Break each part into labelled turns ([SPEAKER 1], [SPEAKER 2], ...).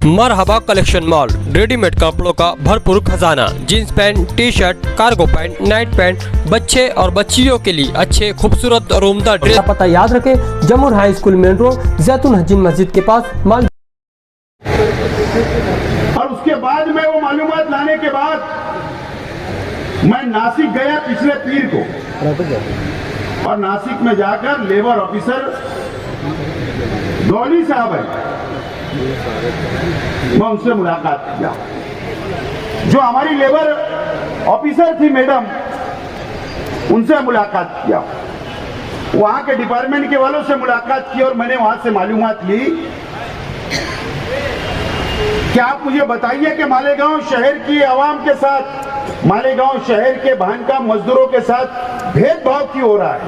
[SPEAKER 1] मरहबा collection mall, readymade कपड़ों का भरपूर खजाना। Jeans pant, T shirt, cargo pant, night pant, बच्चे और बच्चियों के लिए अच्छे खूबसूरत और उम्दा ड्रेस।
[SPEAKER 2] पता याद रखें, जमुर हाई स्कूल मेन रोड, जैतून हजीन मस्जिद के पास माल।
[SPEAKER 3] और उसके बाद में वो मालूमात लाने के बाद मैं नासिक गया पिछले पीर को, और नासिक में जाकर लेबर ऑफिसर गौली साहब है, मैं उनसे मुलाकात किया। जो हमारी लेबर ऑफिसर थी मैडम, उनसे मुलाकात किया। वहां के डिपार्टमेंट के वालों से मुलाकात की और मैंने वहां से मालूमात ली कि आप मुझे बताइए कि मालेगांव शहर की आवाम के साथ, मालेगांव शहर के बांधकाम मजदूरों के साथ भेदभाव क्यों हो रहा है,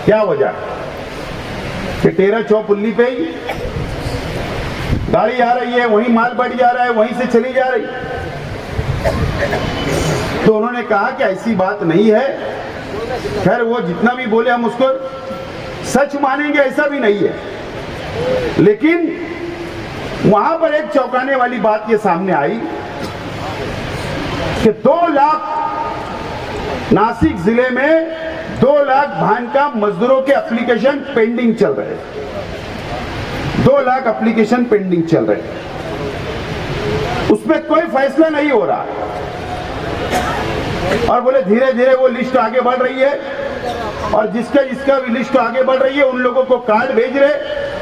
[SPEAKER 3] क्या वजह कि 13 चौपुल्ली पे ही गाड़ी आ रही है, वहीं माल बढ़ जा रहा है, वहीं से चली जा रही। तो उन्होंने कहा कि ऐसी बात नहीं है। खैर वो जितना भी बोले हम उसको सच मानेंगे ऐसा भी नहीं है, लेकिन वहां पर एक चौंकाने वाली बात ये सामने आई कि 2 लाख नासिक जिले में 2 लाख बांधकाम मजदूरों के एप्लीकेशन पेंडिंग चल रहे हैं। 2 लाख एप्लीकेशन पेंडिंग चल रहे हैं, उसमें कोई फैसला नहीं हो रहा। और बोले धीरे धीरे वो लिस्ट आगे बढ़ रही है, और जिसका भी लिस्ट आगे बढ़ रही है उन लोगों को कार्ड भेज रहे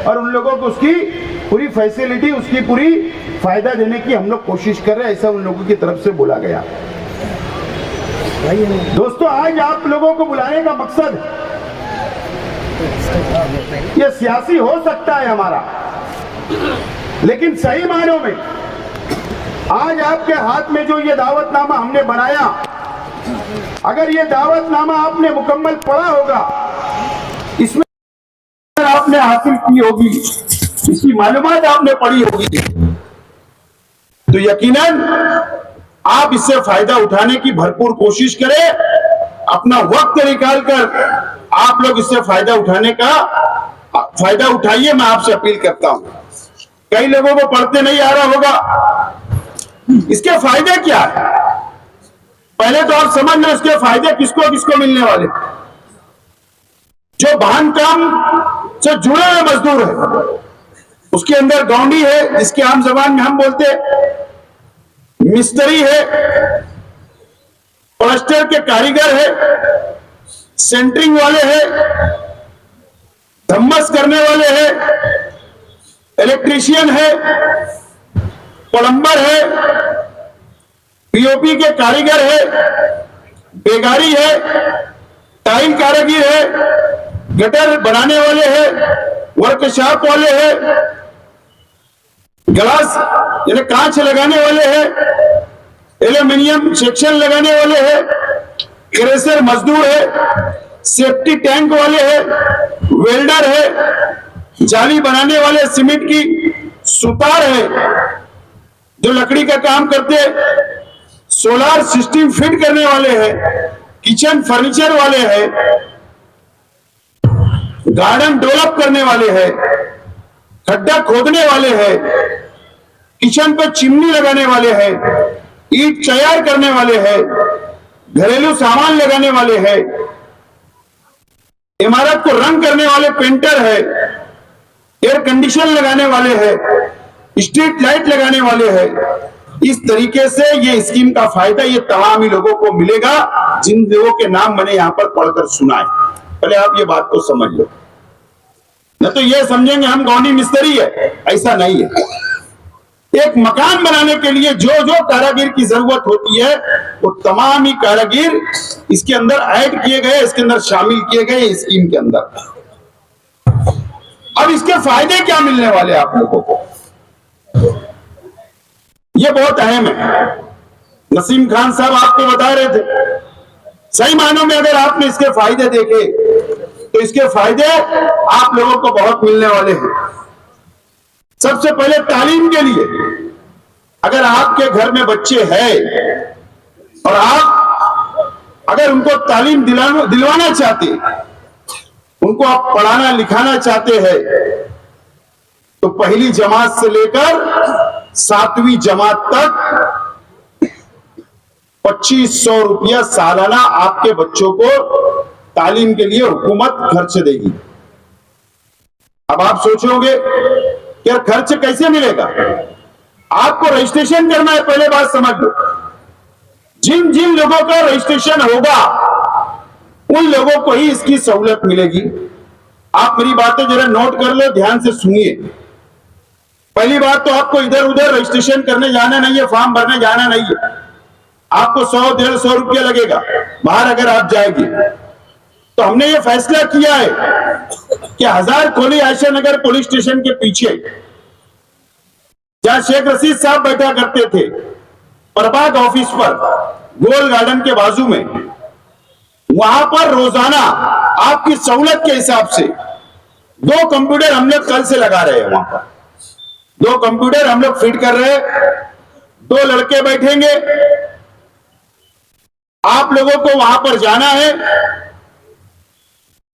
[SPEAKER 3] और उन लोगों को उसकी पूरी फैसिलिटी, उसकी पूरी फायदा देने की हम लोग कोशिश कर रहे हैं, ऐसा उन लोगों की तरफ से बोला गया। दोस्तों, आज आप लोगों को बुलाने का मकसद, ये सियासी हो सकता है हमारा, लेकिन सही मायनों में आज आपके हाथ में जो ये दावतनामा हमने बनाया, अगर ये दावतनामा आपने मुकम्मल पढ़ा होगा, इसमें आपने हासिल की होगी, इसकी मालूमात आपने पढ़ी होगी, तो यकीनन आप इससे फायदा उठाने की भरपूर कोशिश करें। अपना वक्त निकालकर आप लोग इससे फायदा उठाइए, मैं आपसे अपील करता हूं। कई लोगों को पढ़ते नहीं आ रहा होगा, इसके फायदे क्या है पहले तो आप समझ लो। इसके फायदे किसको किसको मिलने वाले? जो बांधकाम से जुड़े हुए मजदूर है, उसके अंदर गौंडी है, जिसके आम जबान में हम बोलते मिस्त्री है, प्लास्टर के कारीगर है, सेंटरिंग वाले हैं, धम्मस करने वाले हैं, इलेक्ट्रीशियन है, प्लम्बर है, पीओपी के कारीगर है, बेगारी है, टाइल कारीगर है, गटर बनाने वाले हैं, वर्कशॉप वाले हैं, ग्लास यानी कांच लगाने वाले हैं, एल्यूमिनियम सेक्शन लगाने वाले हैं, क्रेशर मजदूर है, सेफ्टी टैंक वाले हैं, वेल्डर है, जाली बनाने वाले, सीमेंट की सुतार है, जो लकड़ी का काम करते, सोलार सिस्टम फिट करने वाले हैं, किचन फर्नीचर वाले हैं, गार्डन डेवलप करने वाले हैं, खड्डा खोदने वाले हैं, किचन पर चिमनी लगाने वाले हैं, ईंट तैयार करने वाले हैं, घरेलू सामान लगाने वाले हैं, इमारत को रंग करने वाले पेंटर है, एयर कंडीशन लगाने वाले हैं, स्ट्रीट लाइट लगाने वाले हैं। इस तरीके से ये स्कीम का फायदा ये तमाम ही लोगों को मिलेगा, जिन लोगों के नाम मैंने यहां पर पढ़कर सुनाए। पहले आप ये बात को समझ लो, न तो ये समझेंगे हम गौंडी मिस्त्री है, ऐसा नहीं है। एक मकान बनाने के लिए जो जो कारीगर की जरूरत होती है, वो तमाम ही कारीगर इसके अंदर ऐड किए गए, इसके अंदर शामिल किए गए स्कीम के अंदर। अब इसके फायदे क्या मिलने वाले आप लोगों को, ये बहुत अहम है। नसीम खान साहब आपको बता रहे थे, सही मायनों में अगर आपने इसके फायदे देखे तो इसके फायदे आप लोगों को बहुत मिलने वाले हैं। सबसे पहले तालीम के लिए, अगर आपके घर में बच्चे हैं और आप अगर उनको तालीम दिलवाना चाहते, उनको आप पढ़ाना लिखाना चाहते हैं, तो पहली जमात से लेकर 7वीं जमात तक 2500 रुपया सालाना आपके बच्चों को तालीम के लिए हुकूमत खर्च देगी। अब आप सोचोगे कि यार खर्च कैसे मिलेगा? आपको रजिस्ट्रेशन करना है, पहले बात समझ लो। जिन जिन लोगों का रजिस्ट्रेशन होगा उन लोगों को ही इसकी सहूलत मिलेगी। आप मेरी बातें जरा नोट कर लो, ध्यान से सुनिए। पहली बात तो आपको इधर उधर रजिस्ट्रेशन करने जाना नहीं है, फॉर्म भरने जाना नहीं है। आपको 100-150 रुपया लगेगा बाहर अगर आप जाएंगे। तो हमने ये फैसला किया है कि हजार खोली आयशा नगर पुलिस स्टेशन के पीछे जहां शेख रशीद साहब बैठा करते थे, प्रभाग ऑफिस पर गोल गार्डन के बाजू में, वहां पर रोजाना आपकी सहूलत के हिसाब से 2 कंप्यूटर हम लोग कल से लगा रहे हैं। वहां पर 2 कंप्यूटर हम लोग फिट कर रहे हैं। 2 लड़के बैठेंगे। आप लोगों को वहां पर जाना है।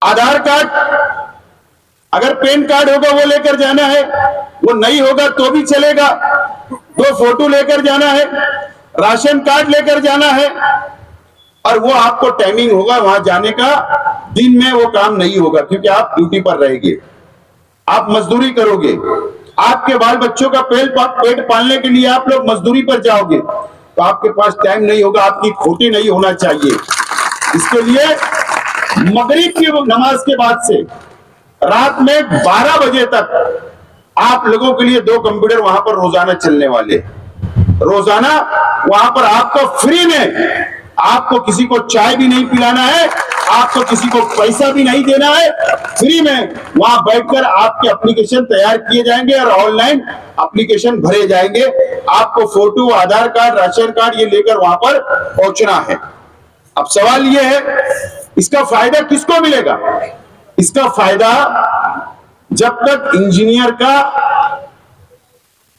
[SPEAKER 3] आधार कार्ड, अगर पैन कार्ड होगा वो लेकर जाना है, वो नहीं होगा तो भी चलेगा। 2 फोटो लेकर जाना है, राशन कार्ड लेकर जाना है, और वो आपको टाइमिंग होगा वहां जाने का। दिन में वो काम नहीं होगा क्योंकि आप ड्यूटी पर रहेंगे, आप मजदूरी करोगे। आपके बाल बच्चों का पेट पालने के लिए आप लोग मजदूरी पर जाओगे, तो आपके पास टाइम नहीं होगा। आपकी खोटी नहीं होना चाहिए। इसके लिए मगरिब की नमाज के बाद से रात में 12 बजे तक आप लोगों के लिए 2 कंप्यूटर वहां पर रोजाना चलने वाले। रोजाना वहां पर आपको फ्री में, आपको किसी को चाय भी नहीं पिलाना है, आपको किसी को पैसा भी नहीं देना है। फ्री में वहां बैठकर आपके एप्लीकेशन तैयार किए जाएंगे और ऑनलाइन एप्लीकेशन भरे जाएंगे। आपको फोटो, आधार कार्ड, राशन कार्ड ये लेकर वहां पर पहुंचना है। अब सवाल ये है, इसका फायदा किसको मिलेगा? इसका फायदा जब तक इंजीनियर का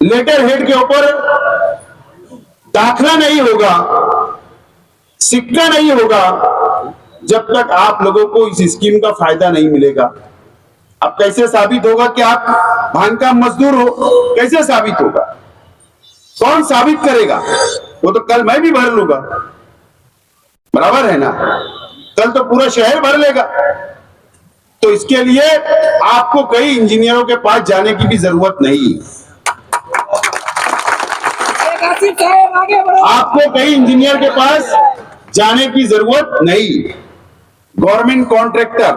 [SPEAKER 3] लेटर हेड के ऊपर दाखला नहीं होगा, सिक्का नहीं होगा, जब तक आप लोगों को इस स्कीम का फायदा नहीं मिलेगा। अब कैसे साबित होगा कि आप भान का मजदूर हो? कैसे साबित होगा? कौन साबित करेगा? वो तो कल मैं भी भर लूंगा, बराबर है ना? कल तो पूरा शहर भर लेगा। तो इसके लिए आपको कई इंजीनियरों के पास जाने की भी जरूरत नहीं। आपको कई इंजीनियर के पास जाने की जरूरत नहीं। गवर्नमेंट कॉन्ट्रैक्टर,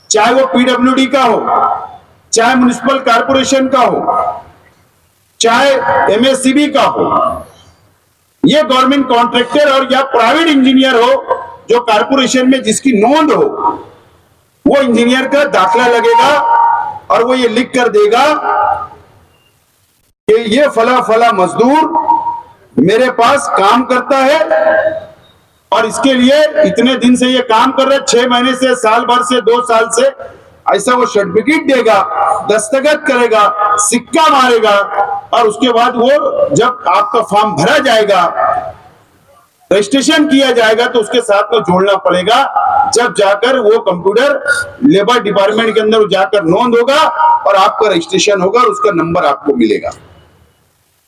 [SPEAKER 3] चाहे वो पीडब्ल्यूडी का हो, चाहे म्युनिसिपल कॉर्पोरेशन का हो, चाहे एमएससीबी का हो, ये गवर्नमेंट कॉन्ट्रैक्टर और या प्राइवेट इंजीनियर हो जो कॉर्पोरेशन में जिसकी नोंद हो, वो इंजीनियर का दाखला लगेगा और वो ये लिख कर देगा कि ये फला फला मजदूर मेरे पास काम करता है और इसके लिए इतने दिन से ये काम कर रहे, 6 महीने से, साल भर से, 2 साल से, ऐसा वो सर्टिफिकेट देगा, दस्तखत करेगा, सिक्का मारेगा, और उसके बाद वो जब आपका फॉर्म भरा जाएगा, रजिस्ट्रेशन किया जाएगा, तो उसके साथ में जोड़ना पड़ेगा। जब जाकर वो कंप्यूटर लेबर डिपार्टमेंट के अंदर जाकर नोंद होगा और आपका रजिस्ट्रेशन होगा और उसका नंबर आपको मिलेगा।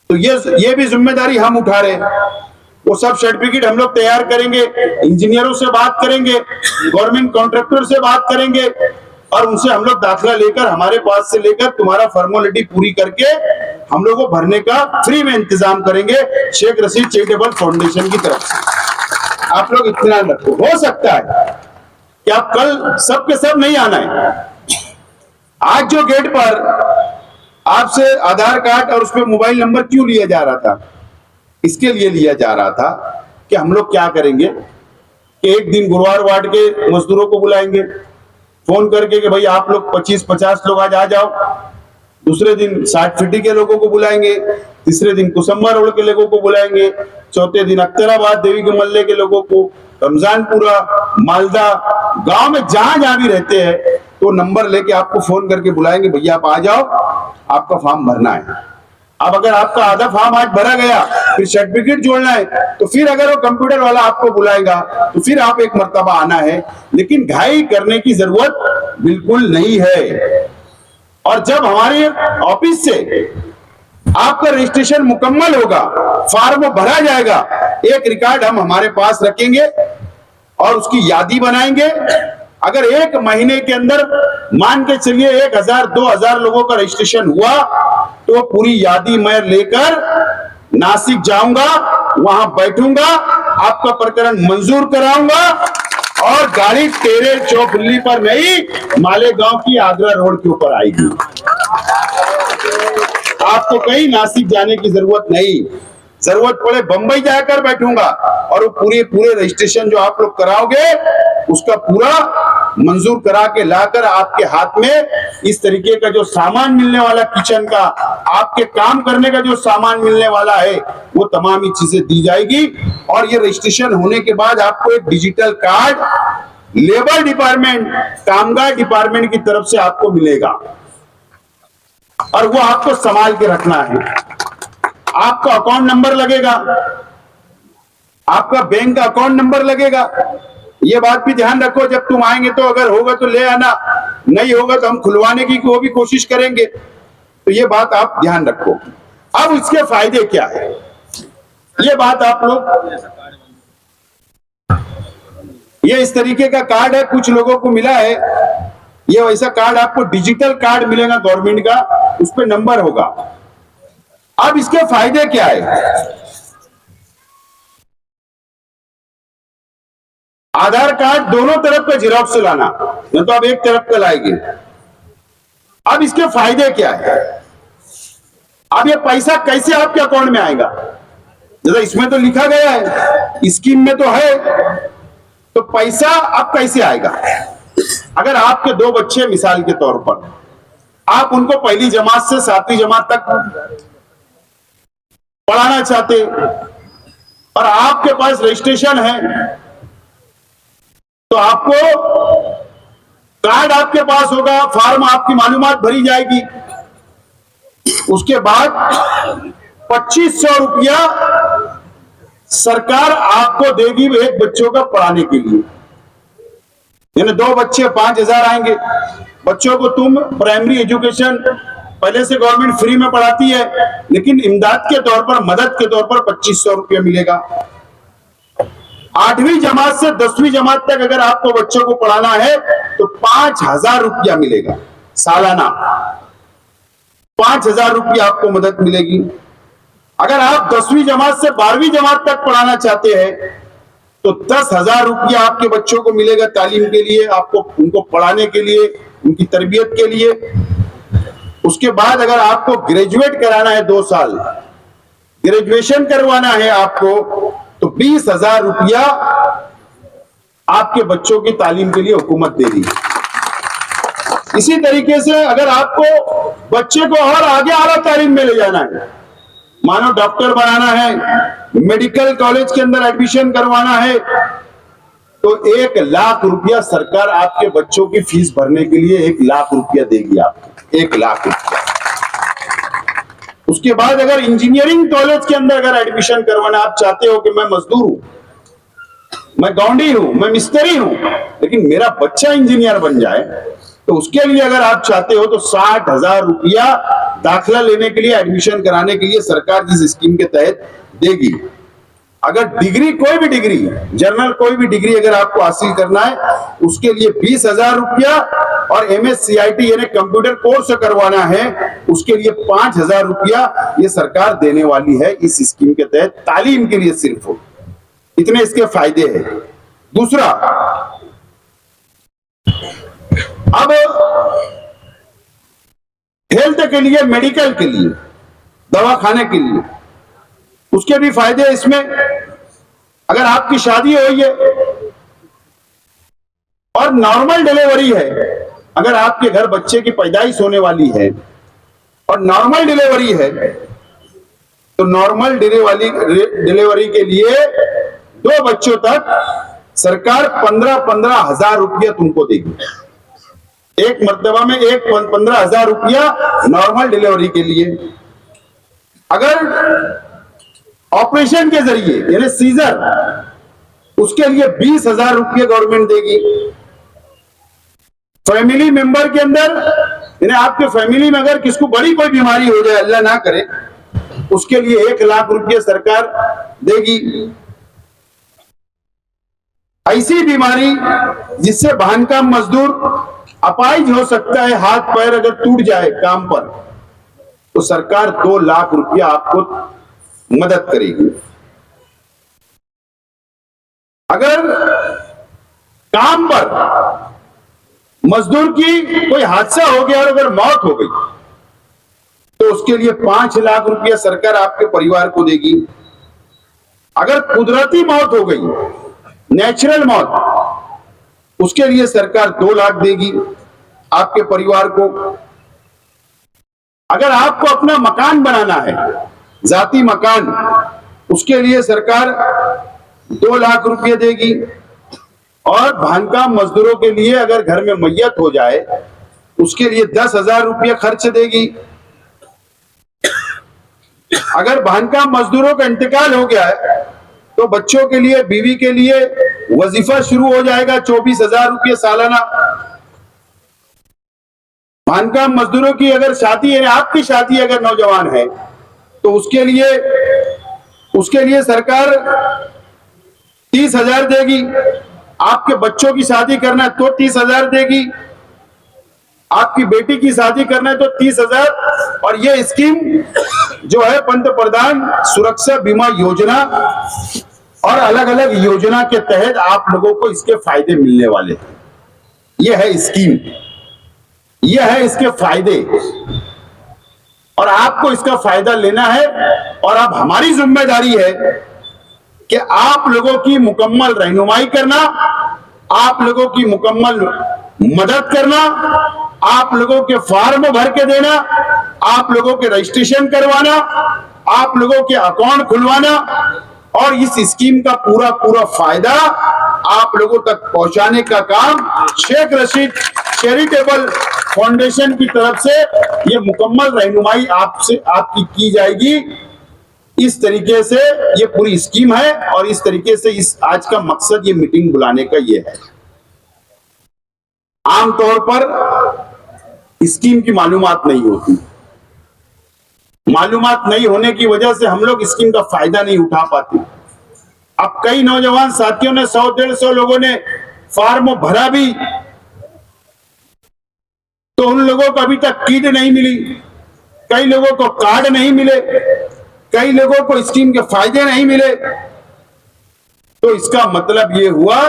[SPEAKER 3] तो ये भी जिम्मेदारी हम उठा रहे हैं। वो सब सर्टिफिकेट हम लोग तैयार करेंगे, इंजीनियरों से बात करेंगे, गवर्नमेंट कॉन्ट्रैक्टर से बात करेंगे, और उनसे हम लोग दाखला लेकर, हमारे पास से लेकर, तुम्हारा फॉर्मेलिटी पूरी करके हम लोग को भरने का फ्री में इंतजाम करेंगे शेख रशीद चैरिटेबल फाउंडेशन की तरफ से। आप लोग इत्मीनान रखो। हो सकता है कि आप कल सब के सब नहीं आना है। आज जो गेट पर आपसे आधार कार्ड और उसमें मोबाइल नंबर क्यों लिया जा रहा था? इसके लिए लिया जा रहा था कि हम लोग क्या करेंगे कि एक दिन गुरुवार वार्ड के मजदूरों को बुलाएंगे फोन करके कि भाई आप लोग 25-50 लोग आज आ जाओ। दूसरे दिन 60 फीटी के लोगों को बुलाएंगे, तीसरे दिन कुसम्बा रोड के लोगों को बुलाएंगे, चौथे दिन अख्तराबाद देवी के मल्ले के लोगों को, रमजानपुरा, मालदा, गांव में जहां भी रहते हैं, तो नंबर लेके आपको फोन करके बुलाएंगे, भैया आप आ जाओ, आपका फॉर्म भरना है। अब अगर आपका आधा फॉर्म आज भरा गया, फिर सर्टिफिकेट जोड़ना है, तो फिर अगर वो कंप्यूटर वाला आपको बुलाएगा तो फिर आप एक मर्तबा आना है। लेकिन घाई करने की जरूरत बिल्कुल नहीं है। और जब हमारे ऑफिस से आपका रजिस्ट्रेशन मुकम्मल होगा, फॉर्म भरा जाएगा, एक रिकॉर्ड हम हमारे पास रखेंगे और उसकी यादी बनाएंगे। अगर एक महीने के अंदर मान के चलिए 1000 2000 लोगों का रजिस्ट्रेशन हुआ तो पूरी यादी मैं लेकर नासिक जाऊंगा, वहां बैठूंगा, आपका प्रकरण मंजूर कराऊंगा और गाड़ी तेरे चौफुल्ली पर नहीं मालेगांव की आगरा रोड के ऊपर आएगी। आपको कहीं नासिक जाने की जरूरत नहीं, जरूरत पड़े बंबई जाकर बैठूंगा और वो पूरे रजिस्ट्रेशन जो आप लोग कराओगे उसका पूरा मंजूर करा के लाकर आपके हाथ में इस तरीके का जो सामान मिलने वाला किचन का, आपके काम करने का जो सामान मिलने वाला है वो तमाम ही चीजें दी जाएगी। और ये रजिस्ट्रेशन होने के बाद आपको एक डिजिटल कार्ड लेबर डिपार्टमेंट, कामगार डिपार्टमेंट की तरफ से आपको मिलेगा और वो आपको संभाल के रखना है। आपका अकाउंट नंबर लगेगा, आपका बैंक का अकाउंट नंबर लगेगा। ये बात भी ध्यान रखो, जब तुम आएंगे तो अगर होगा तो ले आना, नहीं होगा तो हम खुलवाने की वो भी कोशिश करेंगे। तो ये बात आप ध्यान रखो। अब इसके फायदे क्या है, ये बात आप लोग, ये इस तरीके का कार्ड है, कुछ लोगों को मिला है, ये वैसा कार्ड आपको डिजिटल कार्ड मिलेगा गवर्नमेंट का, उस पे नंबर होगा। अब इसके फायदे क्या है, आधार कार्ड दोनों तरफ का जिरॉक्स लाना, नहीं तो आप एक तरफ का लाएंगे। अब इसके फायदे क्या है, अब ये पैसा कैसे आपके अकाउंट में आएगा, जैसा इसमें तो लिखा गया है, स्कीम में तो है, तो पैसा अब कैसे आएगा। अगर आपके 2 बच्चे मिसाल के तौर पर, आप उनको पहली जमात से 7वीं जमात तक पढ़ाना चाहते और आपके पास रजिस्ट्रेशन है, तो आपको कार्ड आपके पास होगा, फॉर्म आपकी मालूमात भरी जाएगी, उसके बाद 2500 रुपया सरकार आपको देगी एक बच्चों का पढ़ाने के लिए। यानी 2 बच्चे 5000 आएंगे। बच्चों को तुम प्राइमरी एजुकेशन पहले से गवर्नमेंट फ्री में पढ़ाती है, लेकिन इमदाद के तौर पर, मदद के तौर पर 2500 रुपया मिलेगा। 8वीं जमात से 10वीं जमात तक अगर आपको बच्चों को पढ़ाना है तो 5000 रुपया मिलेगा सालाना, 5000 रुपया आपको मदद मिलेगी। अगर आप 10वीं जमात से 12वीं जमात तक पढ़ाना चाहते हैं तो 10,000 रुपया आपके बच्चों को मिलेगा तालीम के लिए, आपको उनको पढ़ाने के लिए, उनकी तरबियत के लिए। उसके बाद अगर आपको ग्रेजुएट कराना है, 2 साल ग्रेजुएशन करवाना है आपको, तो 20,000 रुपया आपके बच्चों की तालीम के लिए हुकूमत देगी। इसी तरीके से अगर आपको बच्चे को और आगे आला तालीम में ले जाना है, मानो डॉक्टर बनाना है, मेडिकल कॉलेज के अंदर एडमिशन करवाना है, तो 1 लाख रुपया सरकार आपके बच्चों की फीस भरने के लिए 1 लाख रुपया देगी आपको, 1 लाख रुपया। उसके बाद अगर इंजीनियरिंग कॉलेज के अंदर अगर एडमिशन करवाना आप चाहते हो कि मैं मजदूर हूं, मैं गौंडी हूं, मैं मिस्त्री हूं, लेकिन मेरा बच्चा इंजीनियर बन जाए, तो उसके लिए अगर आप चाहते हो तो 60,000 रुपया दाखिला लेने के लिए, एडमिशन कराने के लिए सरकार जिस स्कीम के तहत देगी। अगर डिग्री, कोई भी डिग्री, जनरल कोई भी डिग्री अगर आपको हासिल करना है, उसके लिए 20,000 रुपया, और MSCIT यानी कंप्यूटर कोर्स करवाना है उसके लिए 5,000 रुपया ये सरकार देने वाली है इस स्कीम के तहत, तालीम के लिए सिर्फ। इतने इसके फायदे हैं। दूसरा, अब हेल्थ के लिए, मेडिकल के लिए, दवा खाने के लिए, उसके भी फायदे हैं इसमें। अगर आपकी शादी हुई है और नॉर्मल डिलीवरी है, अगर आपके घर बच्चे की पैदाइश होने वाली है और नॉर्मल डिलीवरी है, तो नॉर्मल डिलीवरी के लिए 2 बच्चों तक सरकार 15,000 रुपया तुमको देगी। एक मर्तबा में 15,000 रुपया नॉर्मल डिलीवरी के लिए। अगर ऑपरेशन के जरिए यानी सीजर, उसके लिए 20,000 रुपये गवर्नमेंट देगी। फैमिली मेंबर के अंदर यानी आपके फैमिली में अगर किसको बड़ी कोई बीमारी हो जाए, अल्लाह ना करे, उसके लिए 1 लाख रुपये सरकार देगी। ऐसी बीमारी जिससे बांधकाम मजदूर अपाहिज हो सकता है, हाथ पैर अगर टूट जाए काम पर, तो सरकार 2 लाख रुपया आपको मदद करेगी। अगर काम पर मजदूर की कोई हादसा हो गया और अगर मौत हो गई तो उसके लिए 5 लाख रुपया सरकार आपके परिवार को देगी। अगर कुदरती मौत हो गई, नेचुरल मौत, उसके लिए सरकार 2 लाख देगी आपके परिवार को। अगर आपको अपना मकान बनाना है, जाती मकान, उसके लिए सरकार 2 लाख रुपये देगी। और बांधकाम मजदूरों के लिए अगर घर में मैयत हो जाए उसके लिए 10,000 रुपये खर्च देगी। अगर बांधकाम मजदूरों का इंतकाल हो गया है तो बच्चों के लिए, बीवी के लिए वजीफा शुरू हो जाएगा 24,000 रुपये सालाना। बांधकाम मजदूरों की अगर शादी है, आपकी शादी अगर नौजवान है तो उसके लिए सरकार 30,000 देगी। आपके बच्चों की शादी करना है तो 30,000 देगी। आपकी बेटी की शादी करना है तो 30,000। और ये स्कीम जो है पंतप्रधान सुरक्षा बीमा योजना और अलग अलग योजना के तहत आप लोगों को इसके फायदे मिलने वाले हैं। यह है स्कीम, यह है इसके फायदे, और आपको इसका फायदा लेना है। और अब हमारी जिम्मेदारी है कि आप लोगों की मुकम्मल रहनुमाई करना, आप लोगों की मुकम्मल मदद करना, आप लोगों के फॉर्म भर के देना, आप लोगों के रजिस्ट्रेशन करवाना, आप लोगों के अकाउंट खुलवाना और इस स्कीम का पूरा फायदा आप लोगों तक पहुंचाने का काम शेख रशीद चैरिटेबल फाउंडेशन की तरफ से ये मुकम्मल रहनुमाई आपकी की जाएगी। इस तरीके से ये पूरी स्कीम है और इस तरीके से इस आज का मकसद ये मीटिंग बुलाने का ये है। आमतौर पर स्कीम की मालूमात नहीं होती, मालूमात नहीं होने की वजह से हम लोग स्कीम का फायदा नहीं उठा पाते। अब कई नौजवान साथियों ने 100-150 लोगों ने फॉर्म भरा भी, तो उन लोगों को अभी तक किट नहीं मिली, कई लोगों को कार्ड नहीं मिले, कई लोगों को स्कीम के फायदे नहीं मिले। तो इसका मतलब यह हुआ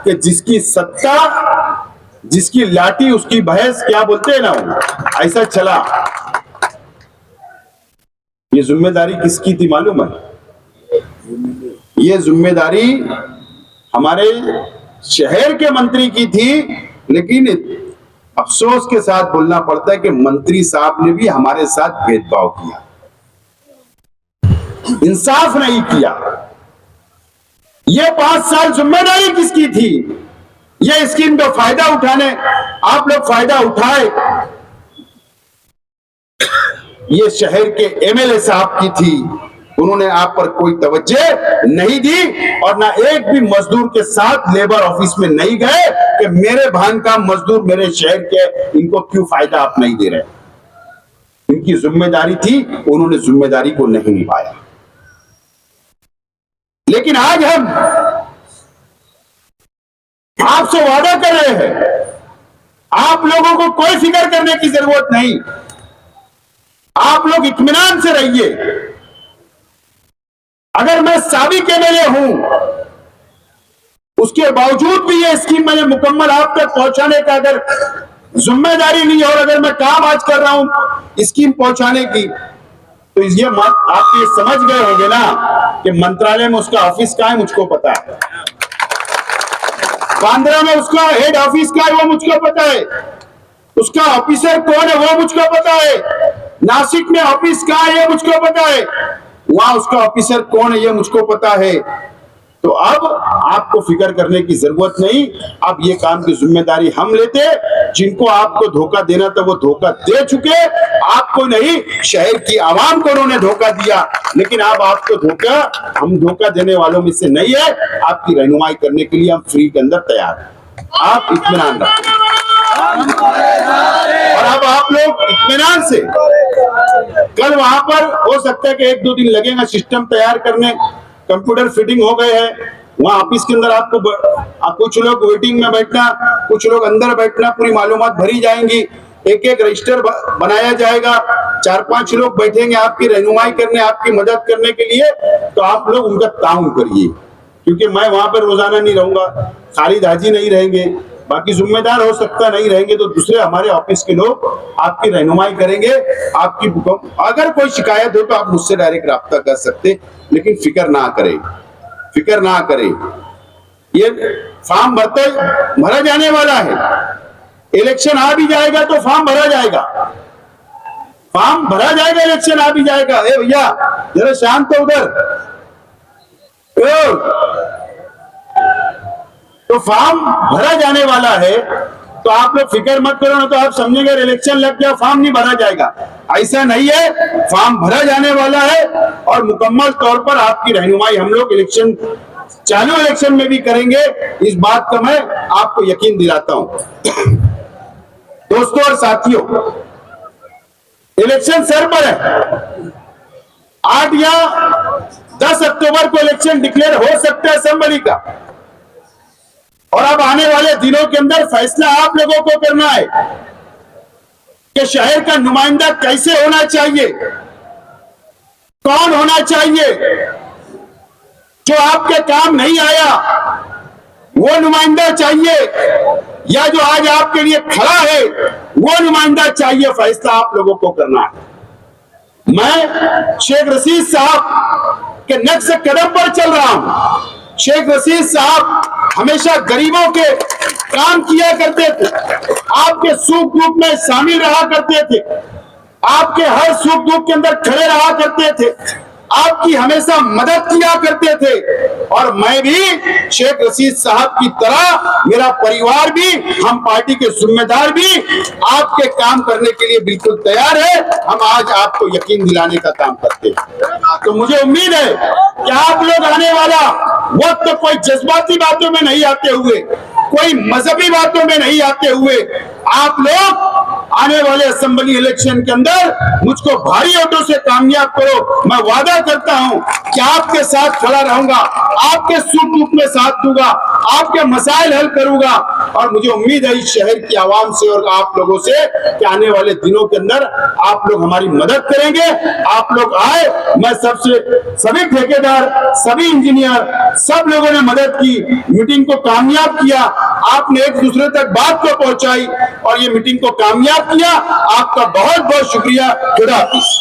[SPEAKER 3] कि जिसकी सत्ता, जिसकी लाठी उसकी भैंस, क्या बोलते हैं ना, ऐसा चला। ये जिम्मेदारी किसकी थी मालूम है? ये जिम्मेदारी हमारे शहर के मंत्री की थी, लेकिन अफसोस के साथ बोलना पड़ता है कि मंत्री साहब ने भी हमारे साथ भेदभाव किया, इंसाफ नहीं किया। ये 5 साल जिम्मेदारी किसकी थी? ये स्कीम का फायदा उठाने आप लोग फायदा उठाए, ये शहर के एमएलए साहब की थी। उन्होंने आप पर कोई तवज्जो नहीं दी और ना एक भी मजदूर के साथ लेबर ऑफिस में नहीं गए कि मेरे बांधकाम मजदूर मेरे शहर के, इनको क्यों फायदा आप नहीं दे रहे। इनकी जिम्मेदारी थी, उन्होंने जिम्मेदारी को नहीं निभाया। लेकिन आज हम आपसे वादा कर रहे हैं, आप लोगों को कोई फिक्र करने की जरूरत नहीं, आप लोग इत्मीनान से रहिए। अगर मैं साबिक एमएलए हूं, उसके बावजूद भी ये स्कीम मैंने मुकम्मल आप तक पहुंचाने का अगर जिम्मेदारी ली और अगर मैं काम आज कर रहा हूं स्कीम पहुंचाने की, तो ये आप ये समझ गए होंगे ना कि मंत्रालय में उसका ऑफिस कहां है मुझको पता है, बांद्रा में उसका हेड ऑफिस कहां है वो मुझको पता है, उसका ऑफिसर कौन है वो मुझको पता है, नासिक में ऑफिस कहां है ये मुझको पता है, वहां उसका ऑफिसर कौन है ये मुझको पता है। तो अब आपको फिक्र करने की जरूरत नहीं, अब ये काम की जिम्मेदारी हम लेते। जिनको आपको धोखा देना था वो धोखा दे चुके, आपको नहीं शहर की आवाम को उन्होंने धोखा दिया, लेकिन अब आपको हम धोखा देने वालों में से नहीं है। आपकी रहनुमाई करने के लिए हम फ्री के अंदर तैयार हैं, आप इत्मीनान रखें। और अब आप लोग इत्मीनान से कल वहां पर हो सकता है कि 1-2 दिन लगेगा सिस्टम तैयार करने, कंप्यूटर फिटिंग हो गए हैं, वहां ऑफिस के अंदर आपको कुछ लोग वेटिंग में बैठना, कुछ लोग अंदर बैठना, पूरी मालूमात भरी जाएंगी, एक एक रजिस्टर बनाया जाएगा, 4-5 लोग बैठेंगे आपकी रहनुमाई करने, आपकी मदद करने के लिए। तो आप लोग उनका ताउन करिए, क्योंकि मैं वहां पर रोजाना नहीं रहूंगा, खालिद हाजी नहीं रहेंगे, बाकी जिम्मेदार हो सकता नहीं रहेंगे, तो दूसरे हमारे ऑफिस के लोग आपकी रहनुमाई करेंगे। आपकी अगर कोई शिकायत हो तो आप मुझसे डायरेक्ट राब्ता कर सकते, लेकिन फिक्र ना करें, फिक्र ना करें। ये फॉर्म भरा जाने वाला है, इलेक्शन आ भी जाएगा तो फॉर्म भरा जाएगा, फॉर्म भरा जाएगा, इलेक्शन आ भी जाएगा। ए भैया जरा शांत हो उधर, तो फॉर्म भरा जाने वाला है, तो आप लोग फिक्र मत करो, ना तो आप समझेंगे इलेक्शन लग गया फॉर्म नहीं भरा जाएगा। ऐसा नहीं है, फॉर्म भरा जाने वाला है और मुकम्मल तौर पर आपकी रहनुमाई हम लोग इलेक्शन, चालू इलेक्शन में भी करेंगे, इस बात का मैं आपको यकीन दिलाता हूं। दोस्तों और साथियों, इलेक्शन सर पर है, 8 या 10 अक्टूबर को इलेक्शन डिक्लेयर हो सकता है असेंबली का, और अब आने वाले दिनों के अंदर फैसला आप लोगों को करना है कि शहर का नुमाइंदा कैसे होना चाहिए, कौन होना चाहिए, जो आपके काम नहीं आया वो नुमाइंदा चाहिए, या जो आज आपके लिए खड़ा है वो नुमाइंदा चाहिए। फैसला आप लोगों को करना है। मैं शेख रशीद साहब के नक्श कदम पर चल रहा हूं। शेख रशीद साहब हमेशा गरीबों के काम किया करते थे, आपके सुख दुख में शामिल रहा करते थे, आपके हर सुख दुख के अंदर खड़े रहा करते थे, आपकी हमेशा मदद किया करते थे। और मैं भी शेख रशीद साहब की तरह, मेरा परिवार भी, हम पार्टी के जिम्मेदार भी आपके काम करने के लिए बिल्कुल तैयार है। हम आज आपको यकीन दिलाने का काम करते हैं। तो मुझे उम्मीद है कि आप लोग आने वाला वक्त तो कोई जज्बाती बातों में नहीं आते हुए, कोई मजहबी बातों में नहीं आते हुए, आप लोग आने वाले असेंबली इलेक्शन के अंदर मुझको भारी वोटों से कामयाब करो। मैं वादा करता हूं कि आपके साथ खड़ा रहूंगा, आपके सुख दुख में साथ दूंगा, आपके मसाइल हल करूंगा। और मुझे उम्मीद है इस शहर की आवाम से और आप लोगों से कि आने वाले दिनों के अंदर आप लोग हमारी मदद करेंगे। आप लोग आए, मैं सभी ठेकेदार, सभी इंजीनियर, सब लोगों ने मदद की, मीटिंग को कामयाब किया, आपने एक दूसरे तक बात को पहुंचाई और ये मीटिंग को कामयाब किया। आपका बहुत बहुत शुक्रिया। खुदा हाफिज।